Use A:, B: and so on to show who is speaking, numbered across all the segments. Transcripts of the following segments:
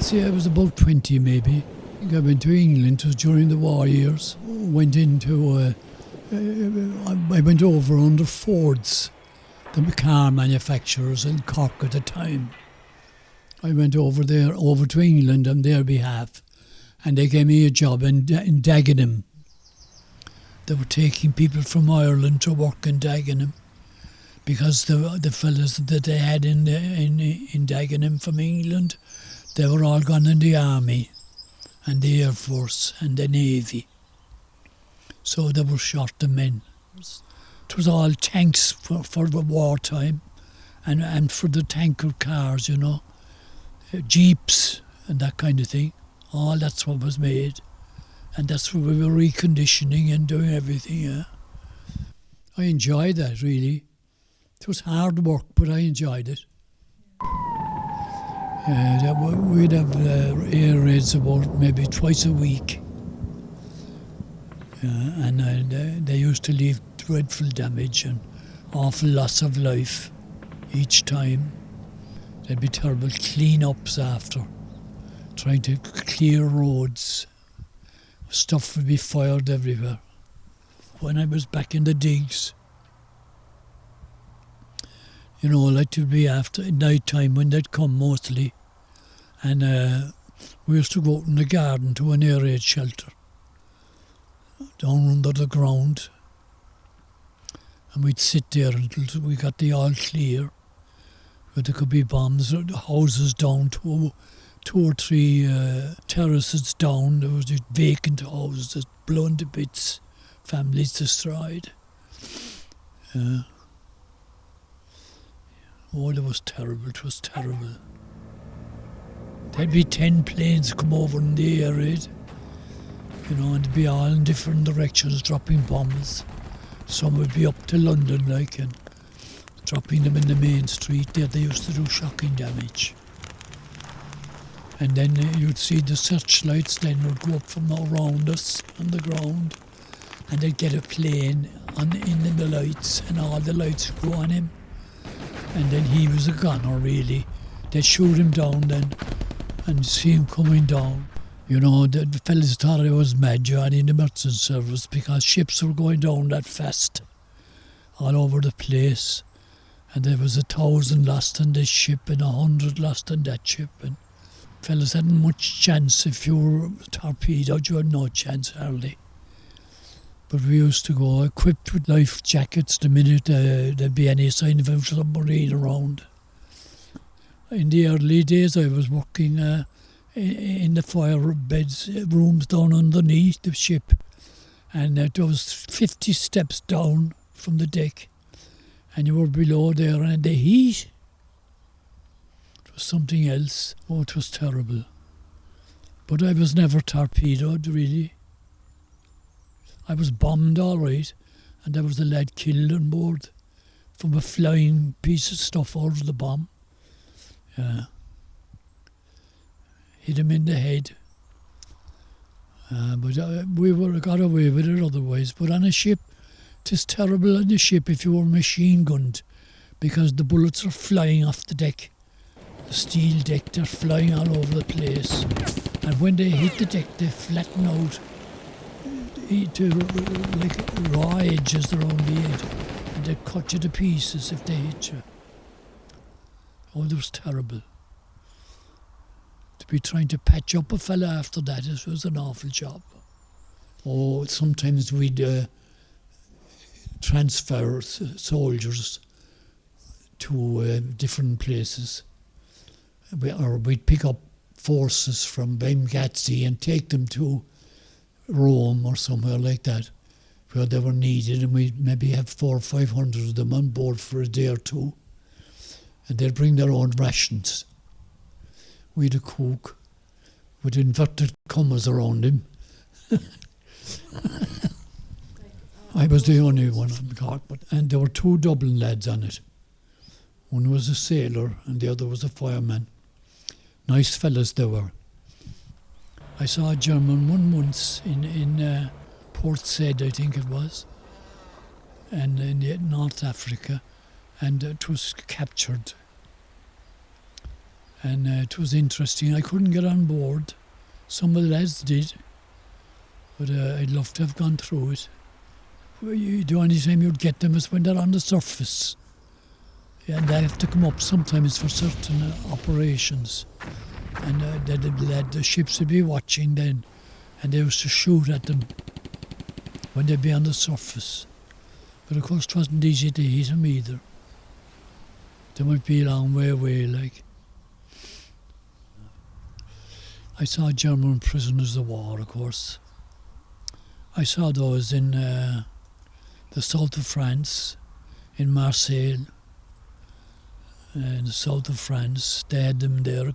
A: I'd say I was about 20 maybe. I think I went to England. It was during the war years. I went over under Ford's, the car manufacturers in Cork at the time. I went over to England on their behalf, and they gave me a job in Dagenham. They were taking people from Ireland to work in Dagenham because the fellas that they had in Dagenham from England, they were all gone in the army and the Air Force and the Navy. So they were short of men. It was all tanks for the wartime and for the tanker cars, you know, jeeps and that kind of thing. All that's what was made. And that's what we were reconditioning and doing everything, yeah. I enjoyed that, really. It was hard work, but I enjoyed it. We'd have air raids about maybe twice a week. And they used to leave dreadful damage and awful loss of life each time. There'd be terrible clean-ups after, trying to clear roads. Stuff would be fired everywhere. When I was back in the digs, you know, like to be after night time when they'd come mostly, and we used to go out in the garden to an air raid shelter down under the ground, and we'd sit there until we got the all clear. But there could be bombs, houses down, two or three terraces down. There was just vacant houses blown to bits, families destroyed. Oh, it was terrible. It was terrible. There'd be 10 planes come over in the air raid, you know, and they'd be all in different directions dropping bombs. Some would be up to London, like, and dropping them in the main street. There they used to do shocking damage. And then you'd see the searchlights then would go up from around us on the ground, and they'd get a plane in the lights, and all the lights would go on him. And then he was a gunner, really. They'd shoot him down then and see him coming down. You know, the fellas thought I was mad joining the merchant service because ships were going down that fast all over the place. And there was 1,000 lost on this ship and 100 lost on that ship. And fellas hadn't much chance. If you were torpedoed, you had no chance hardly. But we used to go equipped with life jackets the minute there'd be any sign of a submarine around. In the early days, I was working in the fire beds rooms down underneath the ship, and it was 50 steps down from the deck, and you were below there, and the heat, it was something else. Oh, it was terrible. But I was never torpedoed, really. I was bombed all right, and there was a lad killed on board from a flying piece of stuff out of the bomb. Hit him in the head. But we got away with it otherwise. But on a ship, it is terrible on the ship if you were machine gunned, because the bullets are flying off the deck. The steel deck, they're flying all over the place. And when they hit the deck, they flatten out to like raw edges around the head, and they cut you to pieces if they hit you. Oh, it was terrible. To be trying to patch up a fella after that, it was an awful job. Oh, sometimes we'd transfer soldiers to different places, or we'd pick up forces from Benghazi and take them to Rome or somewhere like that, where they were needed, and we'd maybe have 400 or 500 of them on board for a day or two, and they'd bring their own rations. We'd a cook with inverted commas around him. I was the only one from Cork, and there were 2 Dublin lads on it. One was a sailor and the other was a fireman. Nice fellas they were. I saw a German one once in Port Said, I think it was, and in North Africa, and it was captured. And it was interesting. I couldn't get on board. Some of the lads did, but I'd love to have gone through it. The only time you'd get them is when they're on the surface. And they have to come up sometimes for certain operations. And the ships would be watching then, and they used to shoot at them when they'd be on the surface. But of course it wasn't easy to hit them either. They might be a long way away, like. I saw German prisoners of war, of course. I saw those in the south of France, in Marseille. In the south of France, they had them there,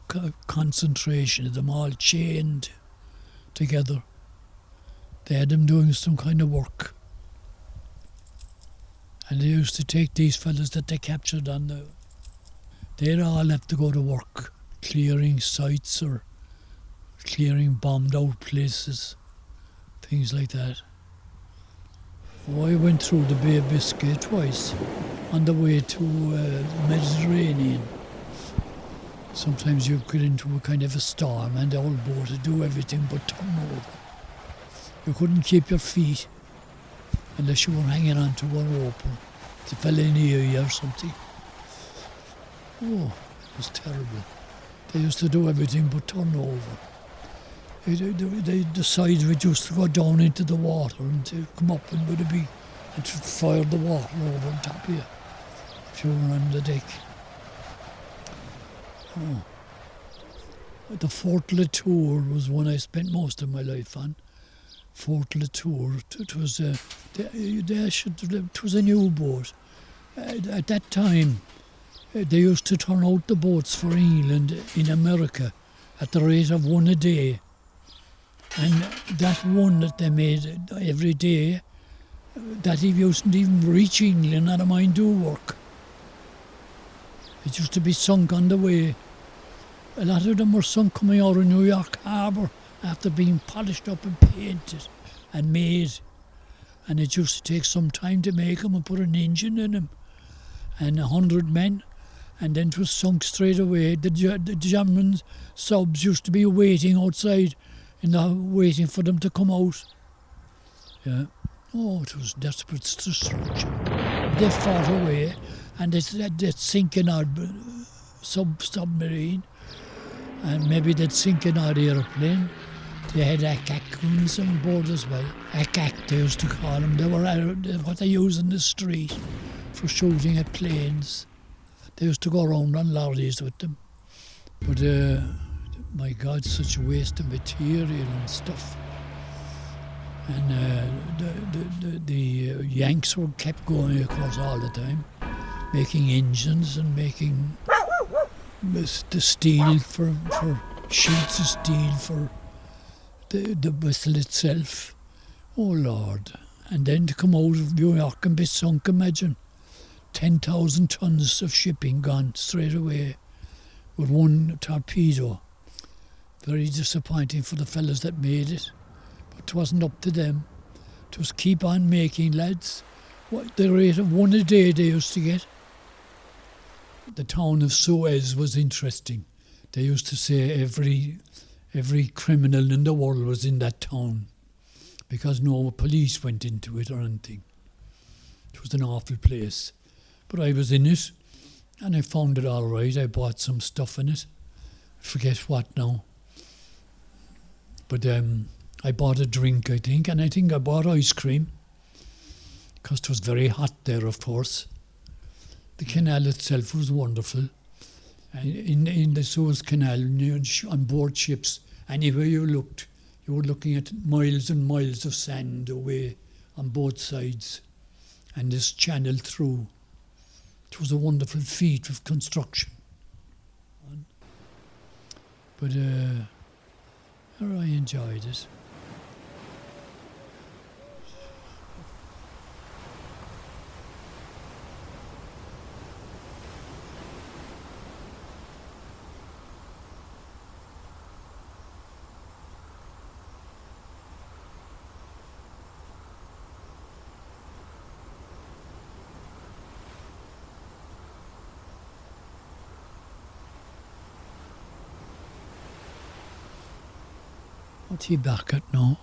A: concentration of them all chained together. They had them doing some kind of work. And they used to take these fellas that they captured on the... They'd all have to go to work, clearing sites or clearing bombed out places, things like that. Oh, I went through the Bay of Biscay twice on the way to the Mediterranean. Sometimes you get into a kind of a storm and the old boat would do everything but turn over. You couldn't keep your feet unless you were hanging on to a rope or it fell in near you or something. Oh, it was terrible. They used to do everything but turn over. The sides would used to go down into the water and to come up and would be and to fire the water over on top of you if you were on the deck. Oh. The Fort Latour was one I spent most of my life on. Fort Latour. It was a new boat. At that time, they used to turn out the boats for England in America at the rate of one a day. And that one that they made every day, that he wasn't even reach England, never mind do work. It used to be sunk on the way. A lot of them were sunk coming out of New York Harbour after being polished up and painted and made. And it used to take some time to make them and put an engine in them. And 100 men. And then it was sunk straight away. The German subs used to be waiting outside, waiting for them to come out. Yeah. Oh, it was desperate destruction. They fought away, and they'd sink an odd submarine, and maybe they'd sink an odd aeroplane. They had ack-ack-guns on board as well. Ack-ack, they used to call them. They were what they use in the street for shooting at planes. They used to go around on lorries with them. But my God, such a waste of material and stuff. And the Yanks were kept going, of course, all the time, making engines and making the steel for sheets of steel for the vessel itself. Oh, Lord. And then to come out of New York and be sunk, imagine. 10,000 tons of shipping gone straight away with one torpedo. Very disappointing for the fellas that made it. But it wasn't up to them. It was keep on making, lads. What the rate of one a day they used to get. The town of Suez was interesting. They used to say every criminal in the world was in that town because no police went into it or anything. It was an awful place. But I was in it, and I found it all right. I bought some stuff in it. I forget what now. But I bought a drink, I think, and I think I bought ice cream, because it was very hot there, of course. The canal itself was wonderful. In the Suez Canal, on board ships, anywhere you looked, you were looking at miles and miles of sand away on both sides, and this channel through. It was a wonderful feat of construction. But I enjoyed it. What's he back at now?